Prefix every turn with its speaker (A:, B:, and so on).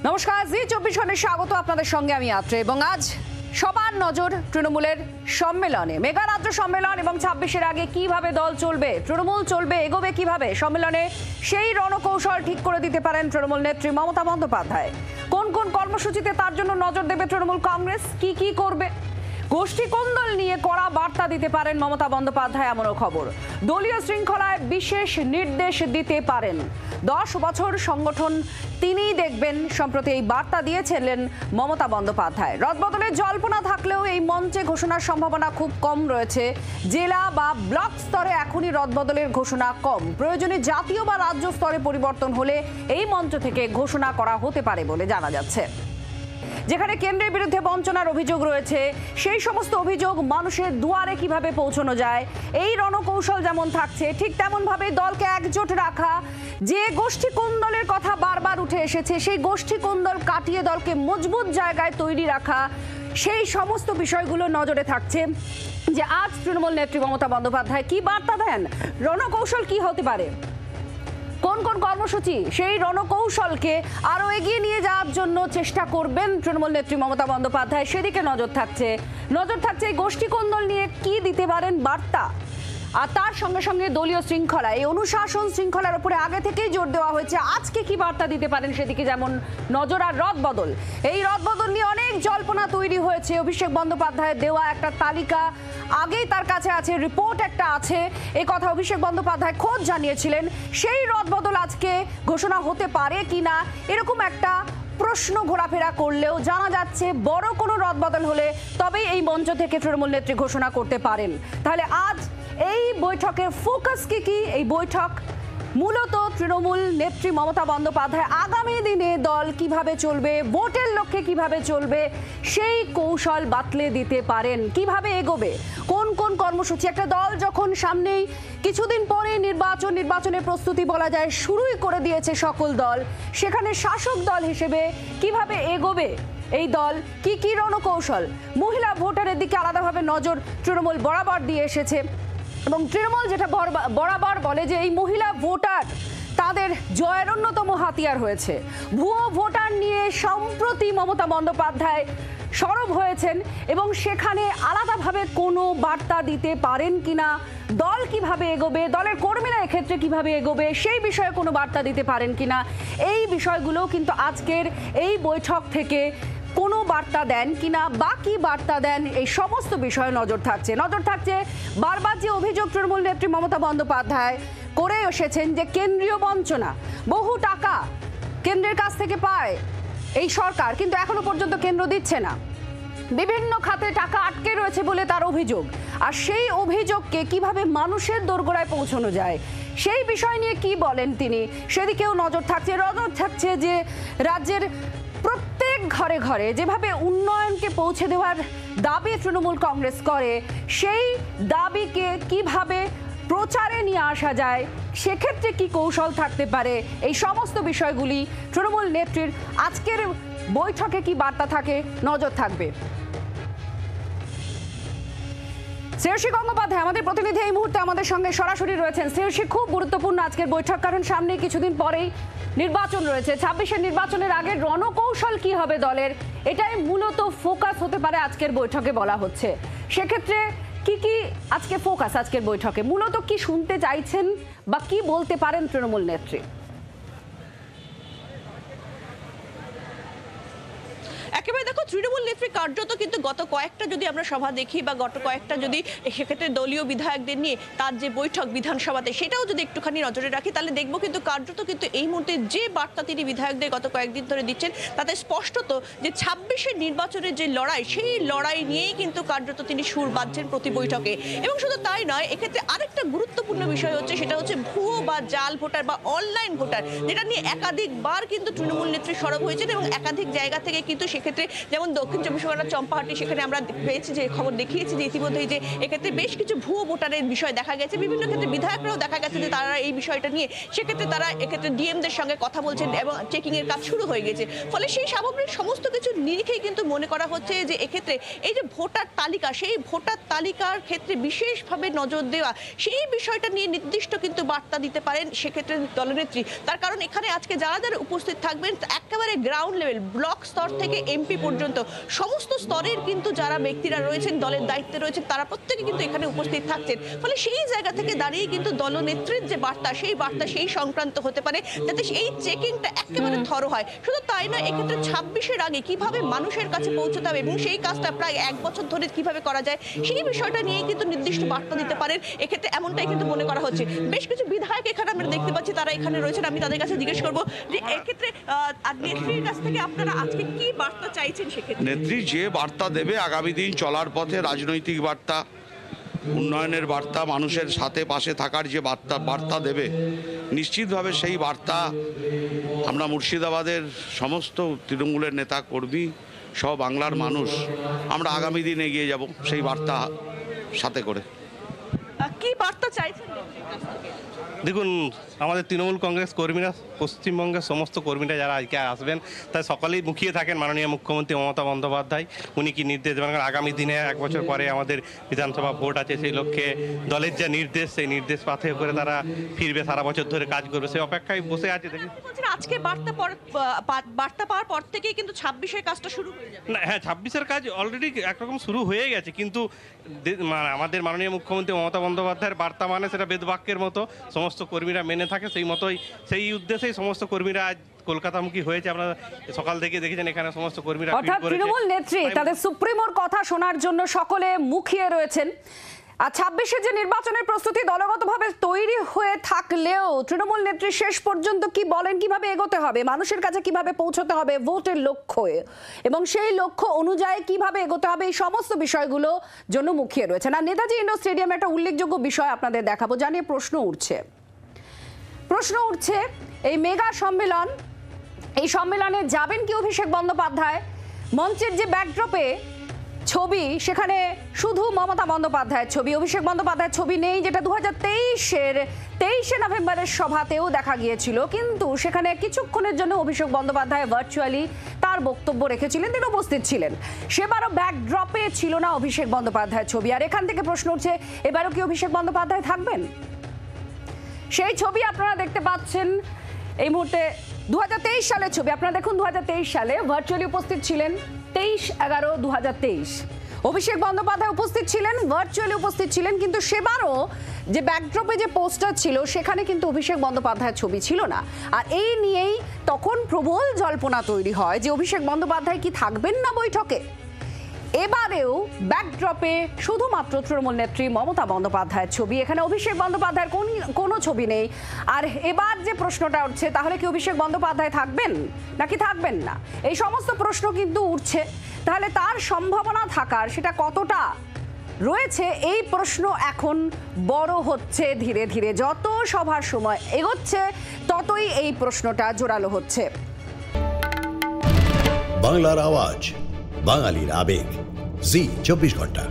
A: নমস্কার, জি24 ঘন্টায় স্বাগত আপনাদের সঙ্গে আমি আত্রে। এবং আজ সবার নজর তৃণমূলের সম্মেলনে, মেগা রাজ্য সম্মেলন এবং 26-এর আগে কিভাবে দল চলবে, তৃণমূল চলবে, এগোবে কিভাবে। সম্মেলনে সেই রণকৌশল ঠিক করে দিতে পারেন তৃণমূল নেত্রী মমতা বন্দ্যোপাধ্যায়। কোন কোন কর্মসূচিতে তার জন্য নজর দেবে তৃণমূল কংগ্রেস, কি করবে, গোষ্ঠী কোন্দল নিয়ে কড়া বার্তা দিতে পারেন মমতা বন্দ্যোপাধ্যায়, এমনও খবর। দলীয় শৃঙ্খলায় বিশেষ নির্দেশ দিতে পারেন। 10 বছর সংগঠন তিনিই দেখবেন, সম্প্রতি এই বার্তা দিয়েছিলেন মমতা বন্দ্যোপাধ্যায়। রদবদলের জল্পনা থাকলেও এই মঞ্চে ঘোষণার সম্ভাবনা খুব কম রয়েছে। জেলা বা ব্লক স্তরে এখনই রদবদলের ঘোষণা কম। প্রয়োজনে জাতীয় বা রাজ্য স্তরে পরিবর্তন হলে এই মঞ্চ থেকে ঘোষণা করা হতে পারে বলে জানা যাচ্ছে। যেখানে কেন্দ্রের বিরুদ্ধে বঞ্চনার অভিযোগ রয়েছে, সেই সমস্ত অভিযোগ মানুষের দুয়ারে কিভাবে পৌঁছানো যায়, এই রণকৌশল যেমন থাকছে, ঠিক তেমনভাবে দলকে একজোট রাখা। যে গোষ্ঠী কোন্দলের কথা বারবার উঠে এসেছে, সেই গোষ্ঠী কোন্দল কাটিয়ে দলকে মজবুত জায়গায় তৈরি রাখা, সেই সমস্ত বিষয়গুলো নজরে থাকছে। যে আজ তৃণমূল নেত্রী মমতা বন্দ্যোপাধ্যায় কি বার্তা দেন, রণকৌশল কি হতে পারে, কোন কোন কর্মসূচি, সেই রণকৌশলকে আরো এগিয়ে নিয়ে যাওয়ার জন্য চেষ্টা করবেন তৃণমূল নেত্রী মমতা বন্দ্যোপাধ্যায়, সেদিকে নজর থাকছে। এই গোষ্ঠী কোন্দল নিয়ে কি দিতে পারেন বার্তা। আর তার সঙ্গে সঙ্গে দলীয় শৃঙ্খলা, এই অনুশাসন শৃঙ্খলার উপরে আগে থেকেই জোর দেওয়া হয়েছে। আজকে কি বার্তা দিতে পারেন সেদিকে যেমন নজর। আর রদবদল, এই রদবদল নিয়ে অনেক জল্পনা তৈরি হয়েছে। অভিষেক বন্দ্যোপাধ্যায়ের দেওয়া একটা তালিকা আগেই তার কাছে আছে, রিপোর্ট একটা আছে, এই কথা অভিষেক বন্দ্যোপাধ্যায় খোঁজ জানিয়েছিলেন। সেই রদবদল আজকে ঘোষণা হতে পারে কিনা, এরকম একটা প্রশ্ন ঘোরাফেরা করলেও জানা যাচ্ছে বড় কোনো রদবদল হলে তবেই এই মঞ্চ থেকে তৃণমূল নেত্রী ঘোষণা করতে পারেন। তাহলে আজ এই বৈঠকের ফোকাস কি? এই বৈঠক মূলত তৃণমূল নেত্রী মমতা বন্দ্যোপাধ্যায় আগামী দিনে দল কিভাবে চলবে, ভোটের লক্ষ্যে কিভাবে চলবে, সেই কৌশল বাতলে দিতে পারেন। কিভাবে এগোবে, কোন কোন কর্মসূচি। একটা দল যখন সামনেই কিছুদিন পরে নির্বাচনের প্রস্তুতি বলা যায় শুরুই করে দিয়েছে সকল দল, সেখানে শাসক দল হিসেবে কিভাবে এগোবে এই দল, কি রণকৌশল। মহিলা ভোটারের দিকে আলাদাভাবে নজর তৃণমূল বরাবর দিয়ে এসেছে এবং তৃণমূল যেটা বরাবর বলে যে এই মহিলা ভোটার তাদের জয়ের অন্যতম হাতিয়ার হয়েছে। ভুয়ো ভোটার নিয়ে সম্প্রতি মমতা বন্দ্যোপাধ্যায় সরব হয়েছেন এবং সেখানে আলাদাভাবে কোনো বার্তা দিতে পারেন কিনা, দল কিভাবে এগোবে, দলের কর্মীরা এক্ষেত্রে কিভাবে এগোবে, সেই বিষয়ে কোনো বার্তা দিতে পারেন কিনা, এই বিষয়গুলো কিন্তু আজকের এই বৈঠক থেকে কোনো বার্তা দেন কিনা বা কি বার্তা দেন, এই সমস্ত বিষয়ে নজর থাকছে। বারবার যে অভিযোগ তৃণমূল নেত্রী মমতা বন্দ্যোপাধ্যায় করে এসেছেন যে কেন্দ্রীয় বঞ্চনা, বহু টাকা কেন্দ্রের কাছ থেকে পায় এই সরকার, কিন্তু এখনো পর্যন্ত কেন্দ্র দিচ্ছে না, বিভিন্ন খাতে টাকা আটকে রয়েছে বলে তার অভিযোগ। আর সেই অভিযোগকে কিভাবে মানুষের দোরগোড়ায় পৌঁছানো যায়, সেই বিষয় নিয়ে কি বলেন তিনি, সেদিকেও নজর থাকছে। যে রাজ্যের প্রত্যেক ঘরে ঘরে যেভাবে উন্নয়নকে পৌঁছে দেওয়ার দাবি তৃণমূল কংগ্রেস করে, সেই দাবিকে কিভাবে প্রচারে নিয়ে আসা যায়, সেক্ষেত্রে কি কৌশল থাকতে পারে, এই সমস্ত বিষয়গুলি তৃণমূল নেত্রীর আজকের বৈঠকে কি বার্তা থাকে, নজর থাকবে। শ্রেয়সী গঙ্গোপাধ্যায় আমাদের প্রতিনিধি এই মুহূর্তে আমাদের সঙ্গে সরাসরি রয়েছেন। শ্রেয়সী, খুব গুরুত্বপূর্ণ আজকের বৈঠক, কারণ সামনে কিছুদিন পরেই নির্বাচন রয়েছে। 26-এর নির্বাচনের আগে রণকৌশল কি হবে দলের, এটাই মূলত ফোকাস হতে পারে আজকের বৈঠকে বলা হচ্ছে। সেক্ষেত্রে কি আজকে ফোকাস, আজকের বৈঠকে মূলত কি শুনতে চাইছেন বা কি বলতে পারেন তৃণমূল নেত্রী?
B: একেবারে দেখো, তৃণমূল নেত্রী কার্যত কিন্তু গত কয়েকটা যদি আমরা সভা দেখি বা গত কয়েকটা যদি সেক্ষেত্রে দলীয় বিধায়কদের নিয়ে তার যে বৈঠক বিধানসভাতে, সেটাও যদি একটুখানি নজরে রাখি, তাহলে দেখবো কিন্তু কার্যত কিন্তু এই মুহূর্তে যে বার্তা তিনি বিধায়কদের গত কয়েকদিন ধরে দিচ্ছেন, তাতে স্পষ্টত যে 26-এর নির্বাচনের যে লড়াই, সেই লড়াই নিয়েই কিন্তু কার্যত তিনি সুর বাঁধছেন প্রতি বৈঠকে। এবং শুধু তাই নয়, এক্ষেত্রে আরেকটা গুরুত্বপূর্ণ বিষয় হচ্ছে, সেটা হচ্ছে ভুয়ো বা জাল ভোটার বা অনলাইন ভোটার, যেটা নিয়ে একাধিকবার কিন্তু তৃণমূল নেত্রী সরব হয়েছেন এবং একাধিক জায়গা থেকে কিন্তু সেক্ষেত্রে যেমন দক্ষিণ চব্বিশ পরগনা চম্পাহাটি, সেখানে আমরা পেয়েছি যে খবর দেখিয়েছি যে ইতিমধ্যেই যে এক্ষেত্রে বেশ কিছু ভুয়ো ভোটারের বিষয় দেখা গেছে। বিভিন্ন ক্ষেত্রে বিধায়করাও দেখা গেছে যে তারা এই বিষয়টা নিয়ে সেক্ষেত্রে তারা এক্ষেত্রে ডিএমদের সঙ্গে কথা বলছেন এবং চেকিং এর কাজ শুরু হয়ে গেছে। ফলে সেই সামগ্রিক সমস্ত কিছু নিরিখেই কিন্তু মনে করা হচ্ছে যে এক্ষেত্রে এই যে ভোটার তালিকা, সেই ভোটার তালিকার ক্ষেত্রে বিশেষভাবে নজর দেওয়া, সেই বিষয়টা নিয়ে নির্দিষ্ট কিন্তু বার্তা দিতে পারেন সেক্ষেত্রে দলনেত্রী। তার কারণ এখানে আজকে যারা যারা উপস্থিত থাকবেন একেবারে গ্রাউন্ড লেভেল, ব্লক স্তর থেকে এমপি পর্যন্ত সমস্ত স্তরের কিন্তু যারা ব্যক্তিরা রয়েছেন, দলের দায়িত্বে রয়েছেন, তারা প্রত্যেকে কিন্তু এখানে উপস্থিত থাকছেন। ফলে সেই জায়গা থেকে দাঁড়িয়ে কিন্তু দলনেত্রীর যে বার্তা, সেই বার্তা সেই সংক্রান্ত হতে পারে, যাতে এই চেকিংটা একেবারে থর হয়। শুধু তাই নয়, এক্ষেত্রে 26-এর আগে কিভাবে মানুষের কাছে পৌঁছতে হবে এবং সেই কাজটা প্রায় 1 বছর ধরে কিভাবে করা যায়, সেই বিষয়টা নিয়ে কিন্তু নির্দিষ্ট বার্তা দিতে পারেন এক্ষেত্রে, এমনটাই কিন্তু মনে করা হচ্ছে। বেশ কিছু বিধায়ক এখানে আমরা দেখতে পাচ্ছি, তারা এখানে রয়েছেন। আমি তাদের কাছে জিজ্ঞেস করবো যে এক্ষেত্রে নেত্রীর কাছ থেকে আপনারা আজকে কি বার্তা চাইছেন সেক্ষেত্রে?
C: নেত্রী যে বার্তা দেবে আগামী দিন চলার পথে, রাজনৈতিক বার্তা, উন্নয়নের বার্তা, মানুষের সাথে পাশে থাকার যে বার্তা দেবে, নিশ্চিতভাবে সেই বার্তা আমরা মুর্শিদাবাদের সমস্ত তৃণমূলের নেতা কর্মী সহ বাংলার মানুষ আমরা আগামী দিন এগিয়ে যাব সেই বার্তা সাথে করে।
B: কি বার্তা চাইছেন নেত্রীর কাছ থেকে?
D: দেখুন, আমাদের তৃণমূল কংগ্রেস কর্মীরা, পশ্চিমবঙ্গের সমস্ত কর্মীরা যারা আজকে আসবেন, তাই সকালেই মুখিয়ে থাকেন মাননীয় মুখ্যমন্ত্রী মমতা বন্দ্যোপাধ্যায়। উনি কি নির্দেশ দেবেন, কারণ আগামী দিনে 1 বছর পরে আমাদের বিধানসভা ভোট আছে, সেই লক্ষ্যে দলের যে নির্দেশ, সেই নির্দেশ পাথেয় করে তারা ফিরবে, সারা বছর ধরে কাজ করবে, সেই অপেক্ষায় বসে আছে। দেখি
B: আজকে বার্তা পাওয়ার পর থেকেই কিন্তু 26-এর কাজটা শুরু হয়ে যাবে।
D: না, হ্যাঁ, 26-এর কাজ অলরেডি একরকম শুরু হয়ে গেছে, কিন্তু আমাদের মাননীয় মুখ্যমন্ত্রী মমতা বন্দ্যোপাধ্যায়ের বার্তা মানে সেটা বেদবাক্যের মতো সমস্ত কর্মীরা মেনে থাকে। সেই মতোই, সেই উদ্দেশ্যেই সমস্ত কর্মীরা আজ কলকাতামুখী হয়েছে। আপনারা সকাল থেকে দেখেছেন এখানে সমস্ত কর্মীরা
A: অর্থাৎ তৃণমূল নেত্রী তাদের সুপ্রিমোর কথা শোনার জন্য সকলে মুখিয়ে রয়েছেন। আর 26-এর যে নির্বাচনের প্রস্তুতি দলগতভাবে তৈরি হয়ে থাকলেও তৃণমূল নেত্রী শেষ পর্যন্ত কি বলেন, কিভাবে এগোতে হবে, মানুষের কাছে কিভাবে পৌঁছতে হবে ভোটের লক্ষ্যে, এবং সেই লক্ষ্য অনুযায়ী কিভাবে এগোতে হবে, এই সমস্ত বিষয়গুলো জন্য মুখিয়ে রয়েছেন। আর নেতাজি ইন্ডোর স্টেডিয়ামে একটা উল্লেখযোগ্য বিষয় আপনাদের দেখাবো, জানিয়ে প্রশ্ন উঠছে এই মেগা সম্মেলন, এই সম্মেলনে যাবেন কি অভিষেক বন্দ্যোপাধ্যায়? মঞ্চের যে ব্যাকড্রপে ছবি, সেখানে শুধু মমতা বন্দ্যোপাধ্যায়ের ছবি, অভিষেক বন্দ্যোপাধ্যায়ের ছবি নেই, যেটা 2023 নভেম্বরের সভাতেও দেখা গিয়েছিল। কিন্তু সেখানে কিছুক্ষণের জন্য অভিষেক বন্দ্যোপাধ্যায় ভার্চুয়ালি তার বক্তব্য রেখেছিলেন, তিনি উপস্থিত ছিলেন। সেবারও ব্যাকড্রপে ছিল না অভিষেক বন্দ্যোপাধ্যায়ের ছবি। আর এখান থেকে প্রশ্ন উঠছে, এবারও কি অভিষেক বন্দ্যোপাধ্যায় থাকবেন? সেই ছবি আপনারা দেখতে পাচ্ছেন এই মুহূর্তে, 2023 সালের ছবি। আপনারা দেখুন, 2023 সালে ভার্চুয়ালি উপস্থিত ছিলেন 23/11/2023। অভিষেক বন্দ্যোপাধ্যায় উপস্থিত ছিলেন, ভার্চুয়ালি উপস্থিত ছিলেন, কিন্তু সেবারও যে ব্যাকড্রপে যে পোস্টার ছিল সেখানে কিন্তু অভিষেক বন্দ্যোপাধ্যায়ের ছবি ছিল না। আর এই নিয়েই তখন প্রবল জল্পনা তৈরি হয় যে অভিষেক বন্দ্যোপাধ্যায় কি থাকবেন না বৈঠকে। এবারেও ব্যাকড্রপে শুধুমাত্র তৃণমূল নেত্রী মমতা বন্দ্যোপাধ্যায়ের ছবি, এখানে অভিষেক বন্দ্যোপাধ্যায়ের কোনো ছবি নেই। আর এবার যে প্রশ্নটা উঠছে, তাহলে কি অভিষেক বন্দ্যোপাধ্যায় থাকবেন নাকি থাকবেন না, এই সমস্ত প্রশ্ন কিন্তু উঠছে। তাহলে তার সম্ভাবনা থাকার সেটা কতটা রয়েছে, এই প্রশ্ন এখন বড় হচ্ছে ধীরে ধীরে। যত সভার সময় এগোচ্ছে ততই এই প্রশ্নটা জোরালো হচ্ছে।
E: বাংলার আওয়াজ, বাঙালির আবেগ, জি 24 ঘন্টা।